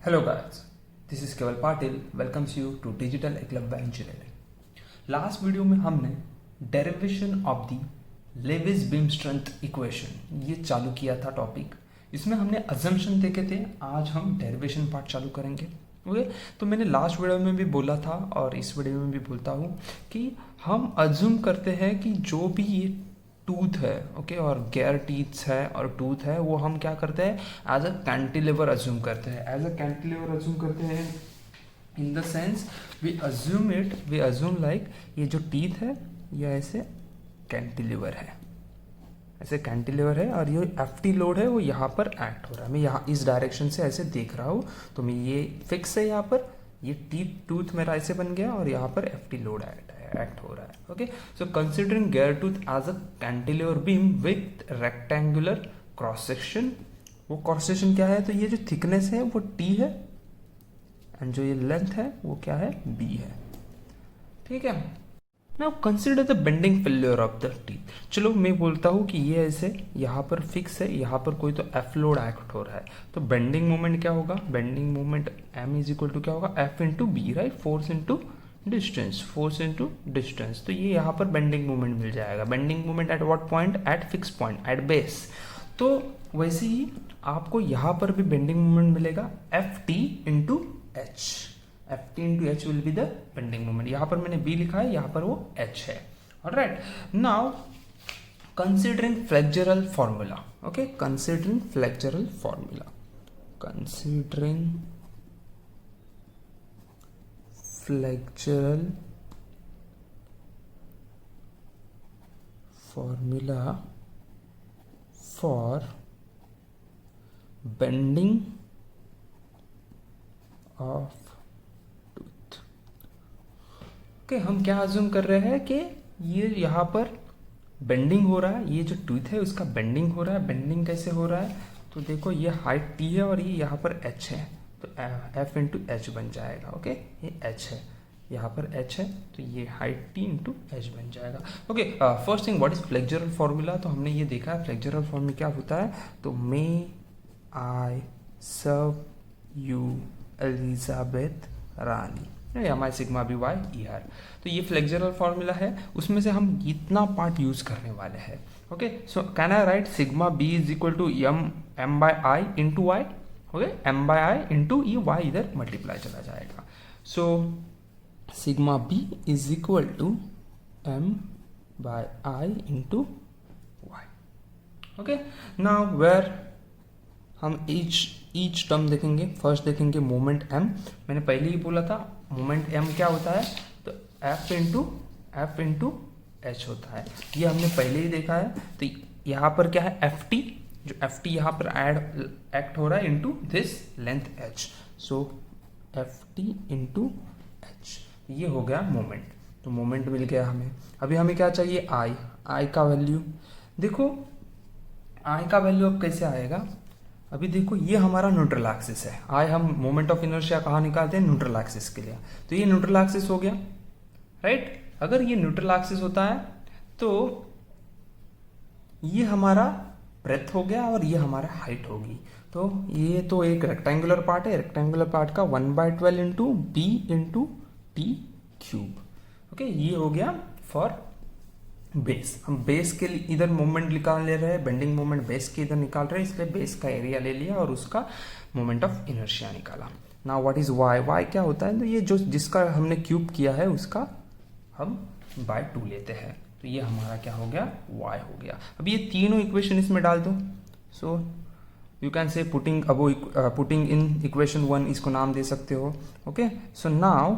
Hello guys, this is Keval Patil welcomes you to Digital Eklavya Engineering. Last video में हमने derivation of the Lewis beam strength equation ये चालू किया था topic. इसमें हमने अजम्पशन देखे थे, आज हम डेरिवेशन पार्ट चालू करेंगे। ओके, तो मैंने लास्ट वीडियो में भी बोला था और इस वीडियो में भी बोलता हूँ कि हम अज्यूम करते हैं कि जो भी ये टूथ है, ओके, और गैर टीथ्स है और टूथ है, वो हम क्या करते हैं एज अ कैंटिलीवर अज्यूम करते हैं। एज अ कैंटिलीवर अज्यूम करते हैं in the sense we assume like ये जो टीथ है ये ऐसे कैंटिलीवर है, ऐसे कैंटिलीवर है और ये एफटी लोड है वो यहाँ पर एक्ट हो रहा है। मैं यहाँ इस डायरेक्शन से ऐसे देख रहा हूँ तो मैं ये फिक्स है, यहाँ पर ये टीथ टूथ मेरा ऐसे बन गया और यहाँ पर एफटी लोड एक्ट हो रहा है। Okay, so considering gear tooth as a cantilever beam with rectangular cross section. वो क्रॉस सेक्शन क्या है, तो ये जो थिकनेस है वो टी है एंड जो ये लेंथ है वो क्या है, बी है। ठीक है, now consider the bending failure of the teeth. चलो मैं बोलता हूँ कि ये ऐसे यहाँ पर फिक्स है, यहाँ पर कोई तो एफ लोड एक्ट हो रहा है, तो बेंडिंग मोमेंट क्या होगा, bending moment M is equal to क्या होगा, F into B, right, force into distance. तो ये यहाँ पर बेंडिंग मोमेंट मिल जाएगा। Bending moment at what point, at fix point, at base. तो वैसे ही आपको यहाँ पर भी बेंडिंग मोमेंट मिलेगा, F T into H. F T into H will be the bending moment. यहाँ पर मैंने बी लिखा है, यहाँ पर वो एच है। Alright, now considering flexural formula. Okay, considering flexural formula, considering flexural formula for bending of tooth। Okay, हम क्या अज्यूम कर रहे हैं कि ये यहाँ पर बेंडिंग हो रहा है, ये जो टूथ है उसका बेंडिंग हो रहा है। बेंडिंग कैसे हो रहा है, तो देखो ये हाइट टी है और ये यहाँ पर एच है, तो एफ इंटू एच बन जाएगा। ओके, ये एच है, यहाँ पर एच है, तो ये हाइट टी इंटू एच बन जाएगा। Okay, first thing what is flexural formula. तो हमने ये देखा है फ्लेक्चरल फॉर्मूला क्या होता है, तो may I serve you Elizabeth रानी, M I sigma B Y E R. तो ये फ्लेक्चरल फॉर्मूला है, उसमें से हम इतना पार्ट यूज करने वाले हैं। Okay, so can I write sigma B is equal to M by I into Y. Okay, M by I into E, Y इधर मल्टीप्लाई चला जाएगा। So sigma B is equal to M by I into Y. Okay, now where हम each term देखेंगे। First देखेंगे moment M. मैंने पहले ही बोला था मोमेंट एम क्या होता है, तो एफ इंटू एच होता है, ये हमने पहले ही देखा है। तो यहाँ पर क्या है, एफ टी, जो एफ टी यहाँ पर एक्ट हो रहा है into this length H, so F T into H, ये हो गया मोमेंट। तो मोमेंट मिल गया हमें। अभी हमें क्या चाहिए, आई का वैल्यू। देखो आई का वैल्यू अब कैसे आएगा, अभी देखो ये हमारा न्यूट्रल एक्सिस है। आई हम मोमेंट ऑफ इनर्शिया कहाँ निकालते हैं, न्यूट्रल एक्सिस के लिए, तो ये न्यूट्रल एक्सिस हो गया, राइट। अगर ये न्यूट्रल एक्सिस होता है तो ये हमारा ब्रेथ हो गया और ये हमारा हाइट होगी। तो ये तो एक रेक्टेंगुलर पार्ट है, रेक्टेंगुलर पार्ट का 1/12 into B into T cube. Okay, ये हो गया फॉर बेस। हम बेस के लिए इधर मोमेंट निकाल ले रहे हैं, बेंडिंग मोमेंट बेस के इधर निकाल रहे हैं, इसलिए बेस का एरिया ले लिया और उसका मोमेंट ऑफ इनर्शिया निकाला। Now what is Y. Y क्या होता है, तो ये जो जिसका हमने क्यूब किया है उसका हम बाय 2 लेते हैं, तो ये हमारा क्या हो गया, वाई हो गया। अब ये तीनों इक्वेशन इसमें डाल दो। So you can say putting in equation 1, इसको नाम दे सकते हो। Okay, so now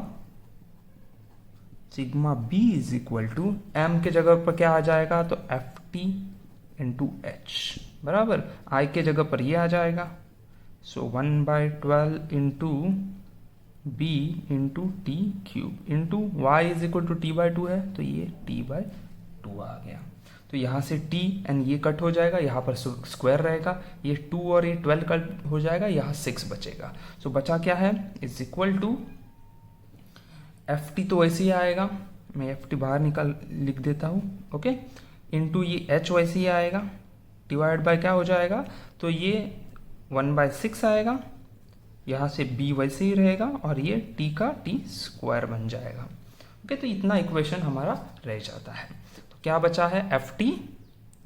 sigma B is equal to M के जगह पर क्या आ जाएगा, तो एफ टी इंटू एच बराबर आई के जगह पर ये आ जाएगा। So 1/12 into B into T cube into Y is equal to T by 2 है, तो ये t/2 आ गया। तो यहाँ से t एंड ये कट हो जाएगा, यहाँ पर स्क्वायर रहेगा, ये 2 और ये 12 कट हो जाएगा, यहाँ 6 बचेगा। सो बचा क्या है, is equal to F T, तो वैसे ही आएगा, मैं एफ टी बाहर निकाल लिख देता हूँ। ओके, इंटू ये एच वैसे ही आएगा, डिवाइड बाय क्या हो जाएगा, तो ये 1/6 आएगा, यहाँ से b वैसे ही रहेगा और ये t का t स्क्वायर बन जाएगा। ओके, तो इतना इक्वेशन हमारा रह जाता है। तो क्या बचा है, एफ टी,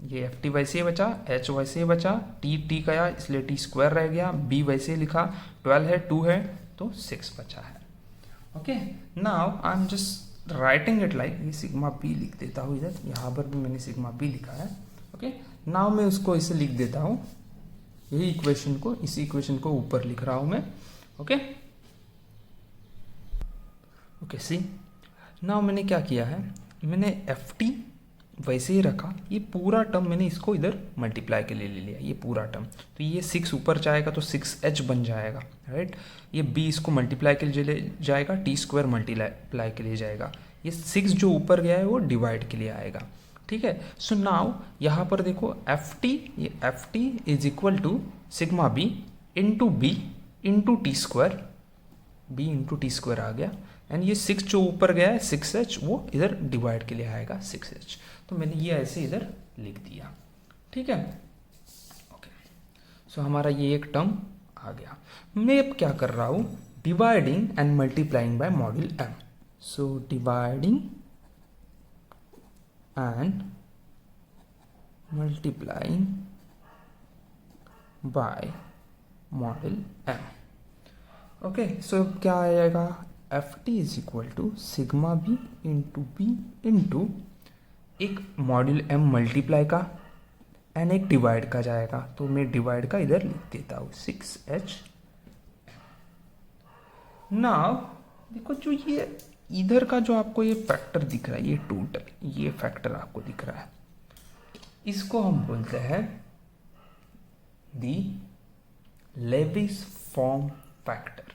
ये एफ टी वैसे ही बचा, एच वैसे ही बचा, टी टी गया इसलिए टी स्क्वायर रह गया, बी वैसे ही लिखा, 12 है 2 है तो 6 बचा है। Okay, now I am just writing it like, ये सिग्मा बी लिख देता हूँ इधर, यहाँ पर भी मैंने सिग्मा बी लिखा है। ओके, नाउ मैं उसको इसे लिख देता हूँ, यही इक्वेशन को, इसी इक्वेशन को ऊपर लिख रहा हूँ मैं। ओके ओके, सी नाउ मैंने क्या किया है, मैंने एफ टी वैसे ही रखा, ये पूरा टर्म मैंने इसको इधर मल्टीप्लाई के लिए ले लिया, ये पूरा टर्म, तो ये 6 ऊपर जाएगा तो 6h बन जाएगा, राइट। ये b इसको मल्टीप्लाई के लिए जाएगा, टी स्क्वायर मल्टीप्लाई के लिए जाएगा, ये 6 जो ऊपर गया है वो डिवाइड के लिए आएगा, ठीक है। सो नाउ यहाँ पर देखो एफ टी, ये F T is equal to sigma B into B into t square, b into t square आ गया, एंड ये 6 जो ऊपर गया है 6h वो इधर डिवाइड के लिए आएगा 6h, तो मैंने ये ऐसे इधर लिख दिया, ठीक है। ओके, सो हमारा ये एक टर्म आ गया। मैं अब क्या कर रहा हूँ, dividing and multiplying by module m, so dividing and multiplying by module m। Okay, so क्या आएगा, F T is equal to sigma B into B into एक मॉड्यूल m मल्टीप्लाई का एंड एक डिवाइड का जाएगा, तो मैं डिवाइड का इधर लिख देता हूँ 6h। नाउ देखो जो ये इधर का जो आपको ये फैक्टर दिख रहा है, ये टोटल ये फैक्टर आपको दिख रहा है, इसको हम बोलते हैं दी लेविस फॉर्म फैक्टर।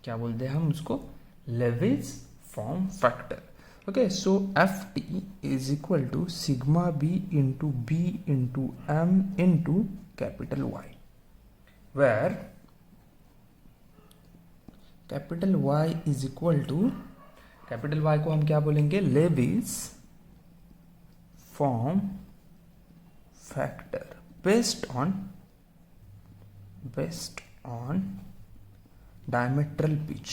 क्या बोलते हैं हम उसको, Lewis form factor. Okay, so F T is equal to sigma B into B into M into capital Y, where capital Y is equal to, capital Y को हम क्या बोलेंगे, Lewis form factor based on diametral pitch,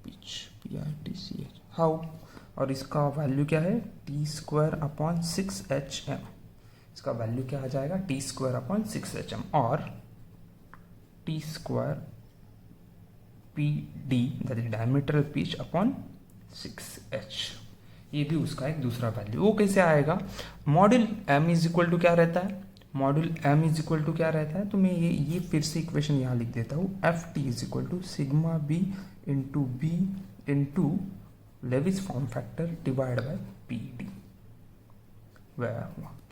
PITCH, how, और इसका value क्या है, T square upon 6HM, इसका value क्या आ जाएगा, टी स्क्वायर अपॉन 6HM, और T square PD that is diametral pitch upon 6H, ये भी उसका एक दूसरा वैल्यू। वो कैसे आएगा, module m is equal to क्या रहता है, module m is equal to क्या रहता है, तो मैं ये फिर से इक्वेशन यहाँ लिख देता हूँ, F T is equal to sigma B into B into Lewis form factor divide by P D.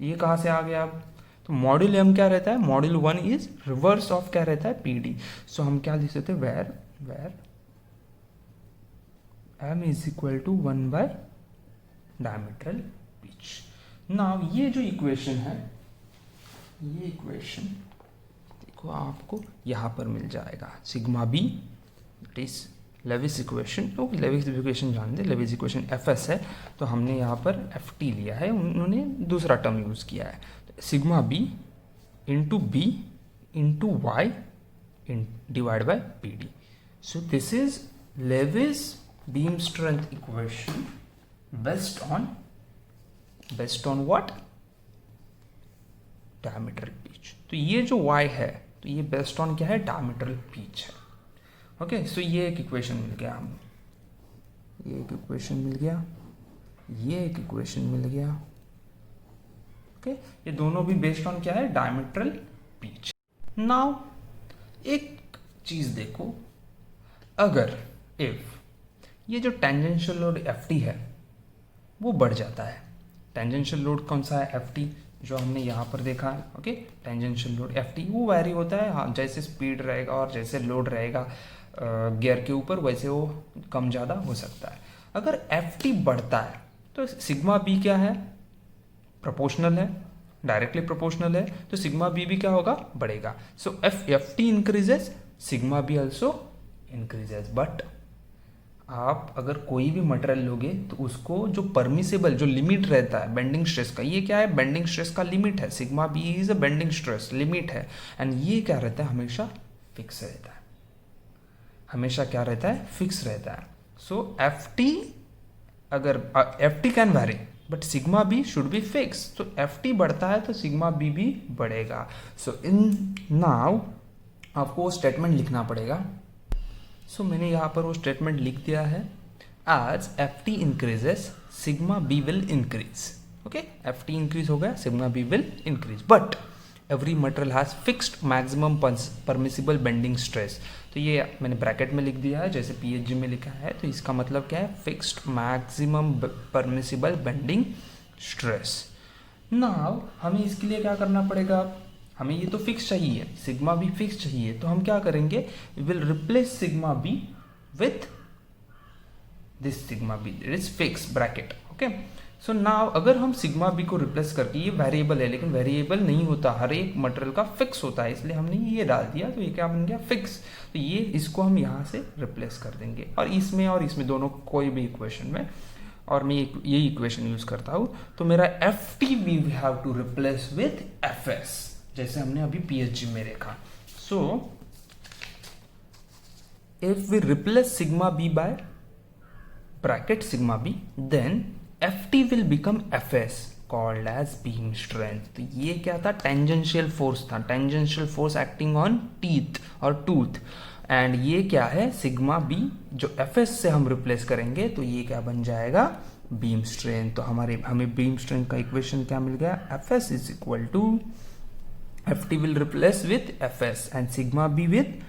ये कहाँ से आ गया अब, तो मॉड्यूल m क्या रहता है, मॉड्यूल 1 इज रिवर्स ऑफ क्या रहता है, पी डी। सो हम क्या लिख सकते हैं, where m is equal to 1 by diametral pitch. Now ये जो इक्वेशन है, ये इक्वेशन देखो आपको यहाँ पर मिल जाएगा, sigma B it is Lewis equation, तो लेविस इक्वेशन जान दे, लेविस इक्वेशन एफ एस है, तो हमने यहाँ पर एफ टी लिया है, उन्होंने दूसरा टर्म यूज़ किया है, sigma B into B into Y divide by P D. So this is Lewis beam strength equation based on what, diametral pitch. तो ये जो y है, तो ये बेस्ड ऑन क्या है, डायमीट्रल पिच है। ओके, सो ये एक इक्वेशन मिल गया हमें, ये एक इक्वेशन मिल गया, ये एक इक्वेशन मिल गया। ओके, ये दोनों भी बेस्ड ऑन क्या है, डायमीट्रल पिच। नाउ एक चीज देखो, अगर इफ ये जो टेंजेंशियल लोड एफ टी है वो बढ़ जाता है, टेंजेंशियल लोड कौन सा है, एफ टी, जो हमने यहाँ पर देखा है। Okay, tangential load F T वो वैरी होता है, हाँ, जैसे स्पीड रहेगा और जैसे लोड रहेगा गियर के ऊपर, वैसे वो कम ज़्यादा हो सकता है। अगर एफ टी बढ़ता है तो सिग्मा बी क्या है, प्रोपोर्शनल है, डायरेक्टली प्रोपोर्शनल है, तो सिग्मा बी भी क्या होगा, बढ़ेगा। So F T increases, sigma B also increases, but आप अगर कोई भी मटेरियल लोगे तो उसको जो परमिसिबल जो लिमिट रहता है बेंडिंग स्ट्रेस का, ये क्या है, बेंडिंग स्ट्रेस का लिमिट है, sigma B is a bending stress limit है, एंड ये क्या रहता है, हमेशा फिक्स रहता है, हमेशा क्या रहता है, फिक्स रहता है। सो एफ टी, अगर F T can vary but sigma B should be fix, तो एफ टी बढ़ता है तो सिग्मा बी भी बढ़ेगा। सो इन नाउ आपको वो स्टेटमेंट लिखना पड़ेगा। सो मैंने यहाँ पर वो स्टेटमेंट लिख दिया है, as F T increases sigma B will increase. Okay, F T increase हो गया, sigma B will increase, but every material has fixed maximum permissible bending stress. तो ये मैंने ब्रैकेट में लिख दिया है जैसे पीएचजी में लिखा है, तो इसका मतलब क्या है, fixed maximum permissible bending stress. Now हमें इसके लिए क्या करना पड़ेगा, हमें ये तो फिक्स चाहिए, सिग्मा बी फिक्स चाहिए, तो हम क्या करेंगे, will replace sigma B with this sigma B that is fix bracket. Okay, so now अगर हम सिग्मा बी को रिप्लेस करके, ये वेरिएबल है लेकिन वेरिएबल नहीं होता, हर एक मटेरियल का फिक्स होता है, इसलिए हमने ये डाल दिया, तो ये क्या बन गया, फिक्स। तो ये इसको हम यहाँ से रिप्लेस कर देंगे, और इसमें दोनों कोई भी इक्वेशन में, और मैं ये इक्वेशन यूज करता हूँ, तो मेरा F T we have to replace with F S, जैसे हमने अभी पीएचजी में देखा। So if we replace sigma B by bracket sigma B, then F T will become F S called as beam strength. तो ये क्या था, tangential force था, tangential force acting on teeth और टूथ, एंड ये क्या है, सिग्मा बी जो एफ एस से हम रिप्लेस करेंगे, तो ये क्या बन जाएगा, बीम स्ट्रेंथ। तो हमें बीम स्ट्रेंथ का इक्वेशन क्या मिल गया, F S is equal to F T will replace with F S and sigma B with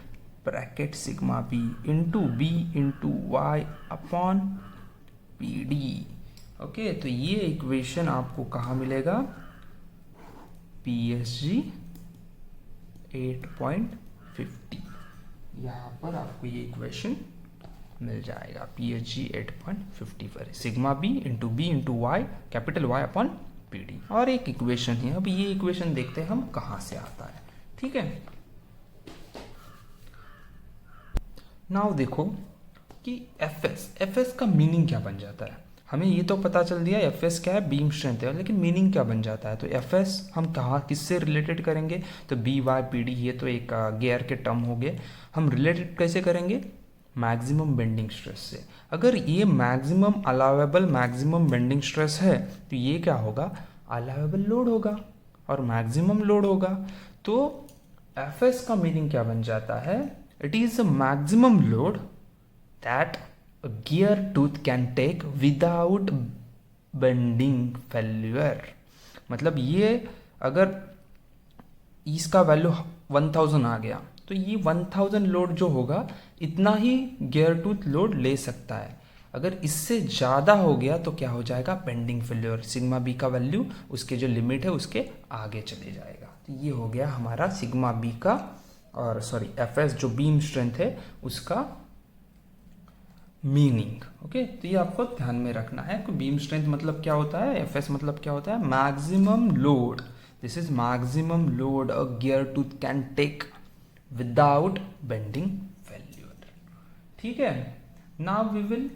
bracket sigma B into Y upon P D. Okay, तो ये इक्वेशन आपको कहाँ मिलेगा, पीएसजी 8.50, यहाँ पर आपको ये इक्वेशन मिल जाएगा, पीएचजी 8.50 पर sigma B into Y capital Y upon P D. और एक इक्वेशन है, अब ये इक्वेशन देखते हैं हम कहाँ से आता है। ठीक है, नाउ देखो कि एफ एस का मीनिंग क्या बन जाता है, हमें ये तो पता चल दिया एफ एस क्या है, बीम स्ट्रेंथ है, लेकिन मीनिंग क्या बन जाता है, तो एफ एस हम कहाँ किससे रिलेटेड करेंगे, तो बी वाई पी डी, ये तो एक गियर के टर्म हो गए, हम रिलेटेड कैसे करेंगे, मैक्सिमम बेंडिंग स्ट्रेस से। अगर ये maximum allowable maximum bending stress है, तो ये क्या होगा, अलाउेबल लोड होगा और मैक्सिमम लोड होगा। तो एफ एस का मीनिंग क्या बन जाता है, it is a maximum load that a gear tooth can take without bending failure। मतलब ये अगर इसका वैल्यू 1000 आ गया, तो ये 1000 लोड जो होगा इतना ही गियर टूथ लोड ले सकता है। अगर इससे ज़्यादा हो गया तो क्या हो जाएगा, बेंडिंग फेल्योर, सिग्मा बी का वैल्यू उसके जो लिमिट है उसके आगे चले जाएगा। तो ये हो गया हमारा सिग्मा बी का, और सॉरी एफ एस जो बीम स्ट्रेंथ है उसका मीनिंग। ओके, तो ये आपको ध्यान में रखना है कि बीम स्ट्रेंथ मतलब क्या होता है, एफ एस मतलब क्या होता है, maximum load, this is maximum load a gear tooth can take without bending failure. ठीक है, नाउ वी विल,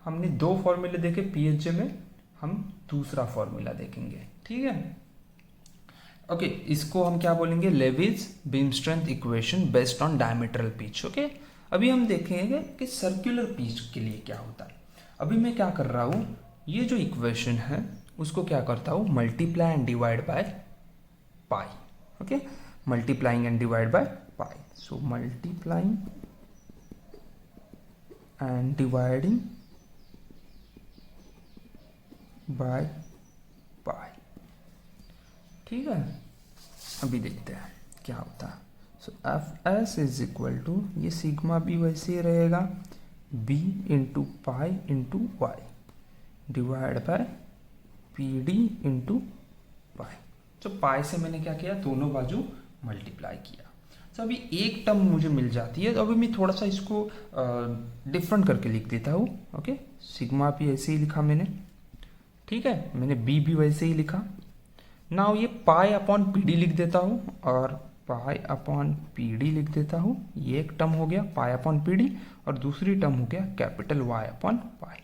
हमने 2 फॉर्मूले देखे पीएचजे में, हम दूसरा फॉर्मूला देखेंगे। ठीक है, ओके, इसको हम क्या बोलेंगे, Lewis beam strength equation based on diametral pitch. Okay, अभी हम देखेंगे कि सर्कुलर पिच के लिए क्या होता है। अभी मैं क्या कर रहा हूँ, ये जो इक्वेशन है उसको क्या करता हूँ, multiply and divide by pi. Okay, multiplying and divide by pi, so multiplying and dividing by pi. ठीक है, अभी देखते हैं क्या होता है। So F S is equal to, ये सिग्मा बी वैसे ही रहेगा, B into pi into Y divide by P D into pi. तो पाई से मैंने क्या किया, दोनों बाजू मल्टीप्लाई किया। तो अभी एक टर्म मुझे मिल जाती है, तो अभी मैं थोड़ा सा इसको डिफरेंट करके लिख देता हूँ। ओके, सिग्मा बी ऐसे ही लिखा मैंने, ठीक है, मैंने बी भी वैसे ही लिखा। नाउ ये पाई अपॉन पी डी लिख देता हूँ, और पाई अपॉन पी डी लिख देता हूँ। ये एक टर्म हो गया पाई अपॉन पी डी, और दूसरी टर्म हो गया कैपिटल वाई अपॉन पाई।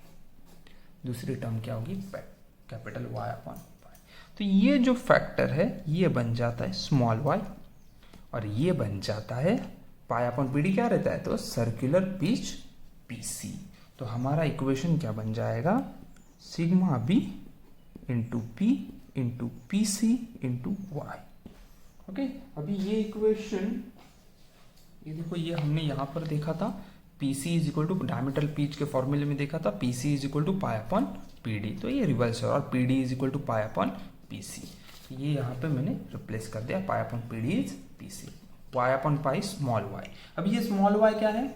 दूसरी टर्म क्या होगी, कैपिटल वाई अपॉन पाई। तो ये जो फैक्टर है ये बन जाता है स्मॉल वाई, और ये बन जाता है पाई अपॉन पी डी क्या रहता है, तो सर्कुलर पिच पी सी। तो हमारा इक्वेशन क्या बन जाएगा, sigma B into P into P C into Y. Okay, अभी ये इक्वेशन, ये देखो, ये हमने यहाँ पर देखा था P C is equal to diameter pitch के फॉर्मूले में देखा था P C is equal to pi upon P D, तो ये रिवर्स है, और P D is equal to pi upon P C. ये यहाँ पे मैंने रिप्लेस कर दिया, pi upon P D is P C, Y upon pi small Y. अब ये स्मॉल वाई क्या है,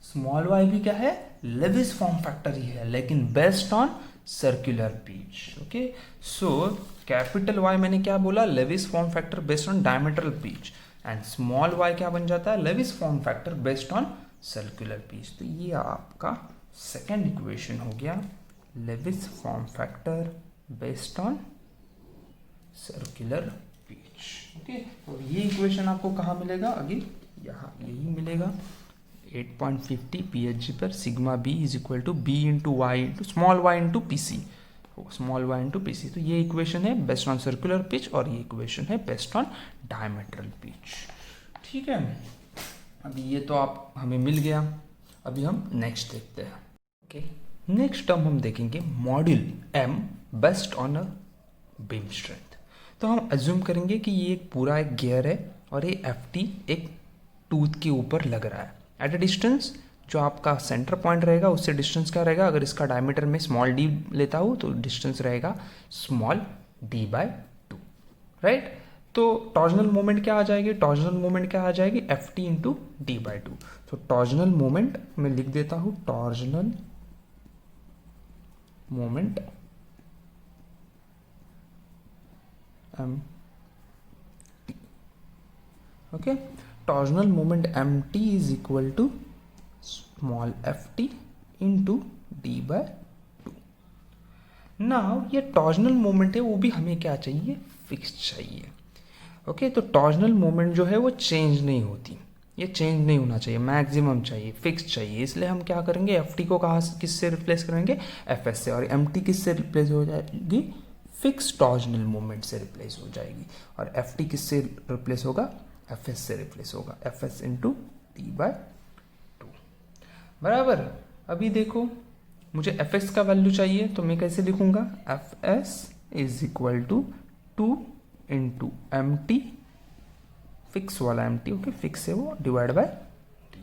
स्मॉल वाई भी क्या है, लेविस फॉर्म फैक्टर ही है, लेकिन based on circular pitch. Okay, so capital Y मैंने क्या बोला, Lewis form factor based on diametral pitch, and small Y क्या बन जाता है, Lewis form factor based on circular pitch. तो ये आपका सेकेंड इक्वेशन हो गया, Lewis form factor based on circular pitch. Okay, और ये इक्वेशन आपको कहाँ मिलेगा, अगेन यहाँ यही मिलेगा 8.50 pHg पर sigma B is equal to B into Y into small Y into P C, small Y into P C. तो ये इक्वेशन है बेस्ड ऑन सर्कुलर पिच, और ये इक्वेशन है बेस्ड ऑन डायमीटरल पिच। ठीक है, अभी ये तो आप हमें मिल गया। अभी हम नेक्स्ट देखते हैं। ओके, नेक्स्ट टर्म हम देखेंगे module M based on a beam strength. तो हम अज्यूम करेंगे कि ये एक पूरा एक गियर है, और ये एफ टी एक टूथ के ऊपर लग रहा है एट अ डिस्टेंस, जो आपका सेंटर पॉइंट रहेगा उससे डिस्टेंस क्या रहेगा, अगर इसका डायमीटर में स्मॉल डी लेता हूँ तो डिस्टेंस रहेगा स्मॉल डी बाय 2, राइट। तो टॉर्जनल मोमेंट क्या आ जाएगी, टॉर्जनल मोमेंट क्या आ जाएगी, F T into D by 2। तो टॉर्जनल मोमेंट मैं लिख देता हूँ, torsional moment M T. Okay, torsional moment M T is equal to small F T into D by 2। Now ये टॉर्जनल मोमेंट है वो भी हमें क्या चाहिए, फिक्स चाहिए। ओके, तो टॉर्जनल मोमेंट जो है वो चेंज नहीं होती, ये चेंज नहीं होना चाहिए, मैक्सिमम चाहिए, फिक्स चाहिए। इसलिए हम क्या करेंगे, एफ टी को कहाँ से किससे रिप्लेस करेंगे, एफ एस से, और एम टी किससे रिप्लेस हो जाएगी, फिक्स टॉर्जनल मोमेंट से रिप्लेस हो जाएगी। और एफ टी किससे रिप्लेस होगा, एफ एस से रिप्लेस होगा, F S into T by 2, बराबर। अभी देखो मुझे एफ एस का वैल्यू चाहिए, तो मैं कैसे लिखूंगा, F S is equal to 2 into M T, fix वाला एम टी, ओके, फिक्स है वो, डिवाइड बाय टी।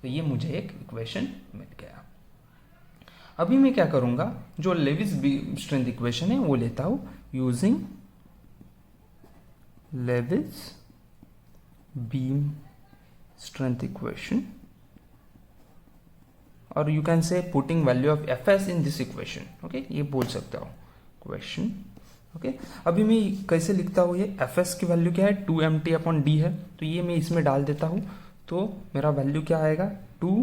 तो ये मुझे एक इक्वेशन मिल गया। अभी मैं क्या करूंगा, जो लेविस बीम स्ट्रेंथ इक्वेशन है वो लेता हूं using Lewis beam strength equation, और you can say putting value of F S in this equation. Okay, ये बोल सकता हूँ इक्वेशन। ओके, अभी मैं कैसे लिखता हूँ, ये एफ एस की वैल्यू क्या है, 2 एम टी अपॉन डी है, तो ये मैं इसमें डाल देता हूँ। तो मेरा वैल्यू क्या आएगा, 2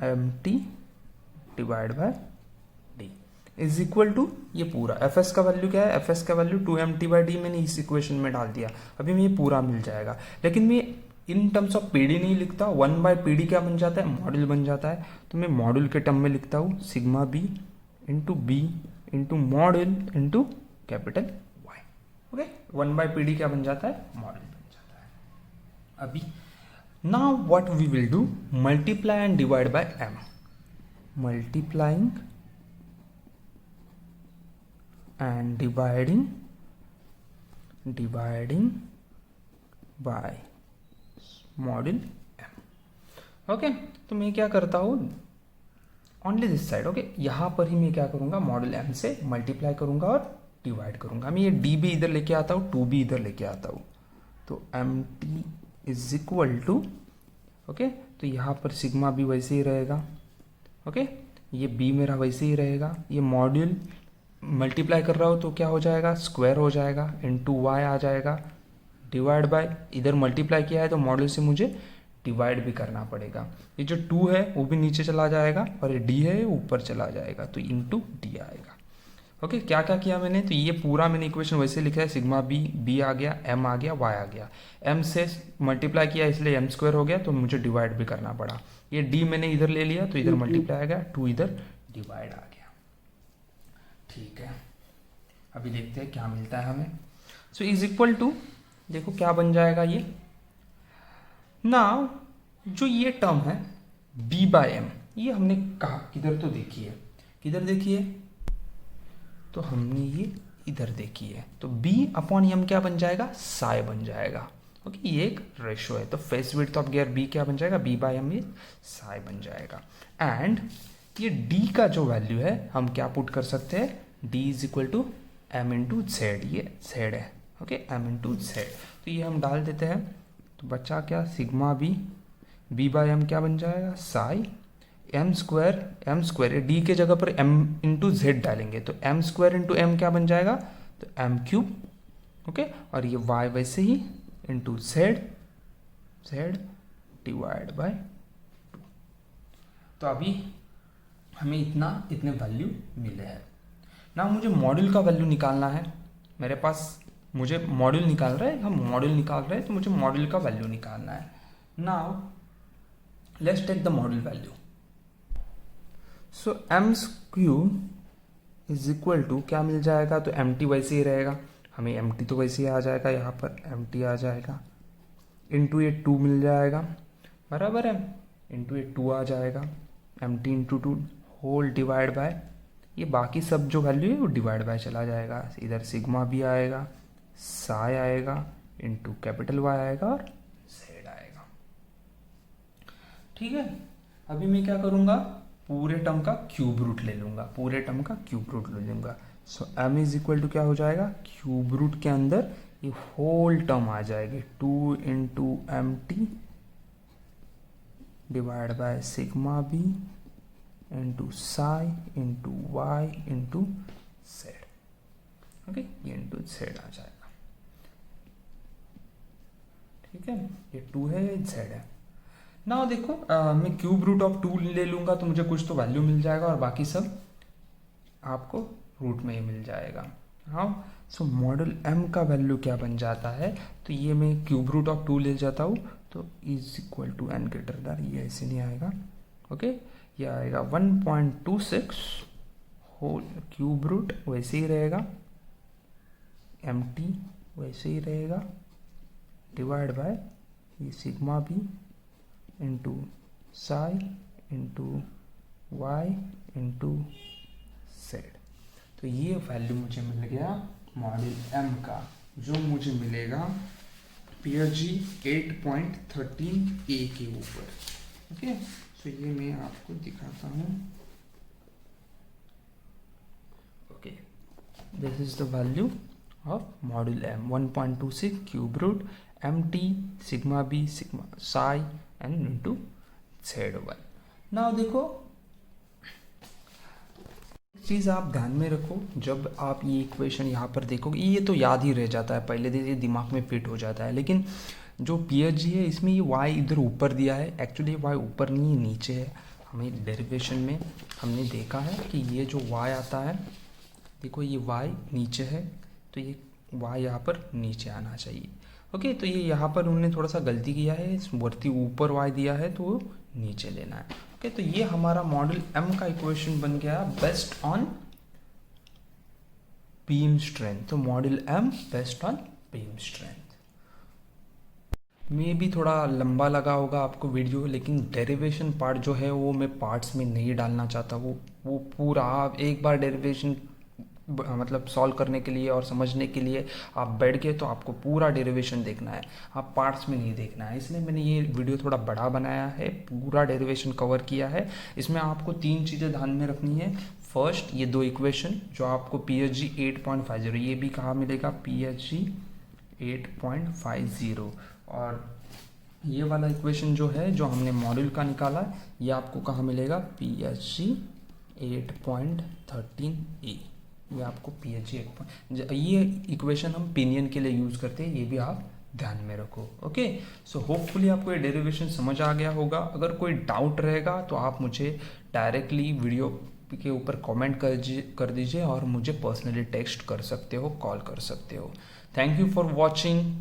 M T divide by D is equal to, ये पूरा एफ एस का वैल्यू क्या है, एफ एस का value 2 M T by D मैंने इस इक्वेशन में डाल दिया। अभी मैं ये पूरा मिल जाएगा, लेकिन मैं in terms of P D नहीं लिखता, 1 बाय पी डी क्या बन जाता है, मॉड्यूल बन जाता है। तो मैं मॉड्यूल के टर्म में लिखता हूँ sigma B into B into module into capital Y. Okay, 1 by P D क्या बन जाता है, मॉड्यूल बन जाता है। अभी now what we will do, multiply and divide by M, multiplying and dividing by module M. Okay, तो मैं क्या करता हूँ, ओनली दिस साइड, ओके, यहाँ पर ही मैं क्या करूँगा, मॉड्यूल एम से मल्टीप्लाई करूँगा और डिवाइड करूँगा। मैं ये डी भी इधर लेके आता हूँ, 2 भी इधर लेके आता हूँ, तो M T is equal to, okay, तो यहाँ पर सिग्मा भी वैसे ही रहेगा। ओके, ये b मेरा वैसे ही रहेगा, ये मॉड्यूल मल्टीप्लाई कर रहा हो तो क्या हो जाएगा, स्क्वायर हो जाएगा, इनटू y आ जाएगा, डिवाइड बाय, इधर मल्टीप्लाई किया है तो मॉड्यूल से मुझे डिवाइड भी करना पड़ेगा। ये जो 2 है वो भी नीचे चला जाएगा, और ये d है ऊपर चला जाएगा, तो इनटू d आएगा। ओके, क्या क्या किया मैंने, तो ये पूरा मैंने इक्वेशन वैसे लिखा है, सिग्मा बी, बी आ गया, एम आ गया, वाई आ गया, एम से मल्टीप्लाई किया इसलिए एम स्क्वायर हो गया, तो मुझे डिवाइड भी करना पड़ा। ये डी मैंने इधर ले लिया तो इधर मल्टीप्लाई आ गया, 2 इधर डिवाइड आ गया। ठीक है, अभी देखते हैं क्या मिलता है हमें। सो इज इक्वल टू, देखो क्या बन जाएगा ये, नाउ जो ये टर्म है b बाय एम, ये हमने कहा किधर, तो देखिए किधर देखिए, तो हमने ये इधर देखी है, तो b अपॉन एम क्या बन जाएगा, साई बन जाएगा। ओके, ये एक रेशो है, तो face width of gear b क्या बन जाएगा, b बाय एम साई बन जाएगा। एंड ये d का जो वैल्यू है हम क्या पुट कर सकते हैं, d is equal to m into Z, ये z है। ओके, m इंटू जेड, तो ये हम डाल देते हैं, तो बचा क्या, सिग्मा b बाय एम क्या बन जाएगा, साई एम स्क्वायर डी के जगह पर m इंटू जेड डालेंगे, तो m स्क्वायर इंटू एम क्या बन जाएगा, तो m क्यूब। ओके, और ये y वैसे ही इंटू जेड डिवाइड बाय 2। तो अभी हमें इतने वैल्यू मिले हैं ना, मुझे मॉड्यूल का वैल्यू निकालना है, मेरे पास मुझे मॉड्यूल निकाल रहे हैं, हम मॉड्यूल निकाल रहे हैं, तो मुझे मॉड्यूल का वैल्यू निकालना है। Now let's take the module value. So M cube is equal to क्या मिल जाएगा, तो एम टी वैसे ही रहेगा, हमें एम टी तो वैसे ही आ जाएगा, यहाँ पर एम टी आ जाएगा, इंटू ये 2 मिल जाएगा, बराबर है, इंटू ये 2 आ जाएगा, M T into 2 whole divide by, ये बाकी सब जो वैल्यू है वो डिवाइड बाय चला जाएगा, इधर सिग्मा भी आएगा, साई आएगा, इंटू कैपिटल वाई आएगा और जेड आएगा। ठीक है, अभी मैं क्या करूँगा, पूरे टर्म का क्यूब रूट ले लूँगा, पूरे टर्म का क्यूब रूट ले लूँगा। सो m इज इक्वल टू क्या हो जाएगा, क्यूब रूट के अंदर ये होल टर्म आ जाएगी, 2 into M T divide by sigma B into psi into Y into Z. Okay, ये इंटू जेड आ जाएगा। ठीक है, ये 2 है, ये जेड है। ना देखो मैं क्यूब रूट ऑफ 2 ले लूँगा तो मुझे कुछ तो वैल्यू मिल जाएगा और बाकी सब आपको रूट में ही मिल जाएगा। हाँ, सो मॉडल m का वैल्यू क्या बन जाता है, तो ये मैं क्यूब रूट ऑफ 2 ले जाता हूँ, तो is equal to n greater than, ये ऐसे नहीं आएगा। ओके, ये आएगा 1.26 होल क्यूब रूट वैसे ही रहेगा, एम टी वैसे ही रहेगा, डिवाइड बाय ये sigma B into psi into Y into Z. तो ये वैल्यू मुझे मिल गया मॉड्यूल m का, जो मुझे मिलेगा PSG 8.13a के ऊपर। ओके, सो ये मैं आपको दिखाता हूँ। Okay, this is the value of module m, 1.26 cube root mt sigma b sigma psi and into z1। Now देखो, चीज़ आप ध्यान में रखो, जब आप ये इक्वेशन यहाँ पर देखोगे, ये तो याद ही रह जाता है, पहले दिन ये दिमाग में फिट हो जाता है, लेकिन जो PSG है इसमें ये y इधर ऊपर दिया है, एक्चुअली y ऊपर नहीं है, नीचे है। हमें डेरिवेशन में हमने देखा है कि ये जो y आता है, देखो ये y नीचे है, तो ये y यहाँ पर नीचे आना चाहिए। ओके, तो ये यहाँ पर उन्होंने थोड़ा सा गलती किया है, वर्ती ऊपर y दिया है तो वो नीचे लेना है। ओके, तो ये हमारा मॉडल m का इक्वेशन बन गया बेस्ड ऑन बीम स्ट्रेंथ। तो model m based on beam strength. मे भी थोड़ा लंबा लगा होगा आपको वीडियो, लेकिन डेरिवेशन पार्ट जो है वो मैं पार्ट्स में नहीं डालना चाहता। वो पूरा आप एक बार डेरिवेशन मतलब सॉल्व करने के लिए और समझने के लिए आप बैठ गए तो आपको पूरा डेरिवेशन देखना है, आप पार्ट्स में नहीं देखना है। इसलिए मैंने ये वीडियो थोड़ा बड़ा बनाया है, पूरा डेरिवेशन कवर किया है। इसमें आपको 3 चीज़ें ध्यान में रखनी है। फर्स्ट, ये 2 इक्वेशन जो आपको PSG 8.50, ये भी कहाँ मिलेगा, PSG 8.50, और ये वाला इक्वेशन जो है जो हमने मॉड्यूल का निकाला ये आपको कहाँ मिलेगा, PSG 8.13a। ये आपको PSG 8 ये इक्वेशन हम पिनियन के लिए यूज़ करते हैं, ये भी आप ध्यान में रखो। ओके, सो होपफुली आपको ये डेरिवेशन समझ आ गया होगा। अगर कोई डाउट रहेगा तो आप मुझे डायरेक्टली वीडियो के ऊपर कमेंट कर दीजिए और मुझे पर्सनली टेक्स्ट कर सकते हो, कॉल कर सकते हो। Thank you for watching.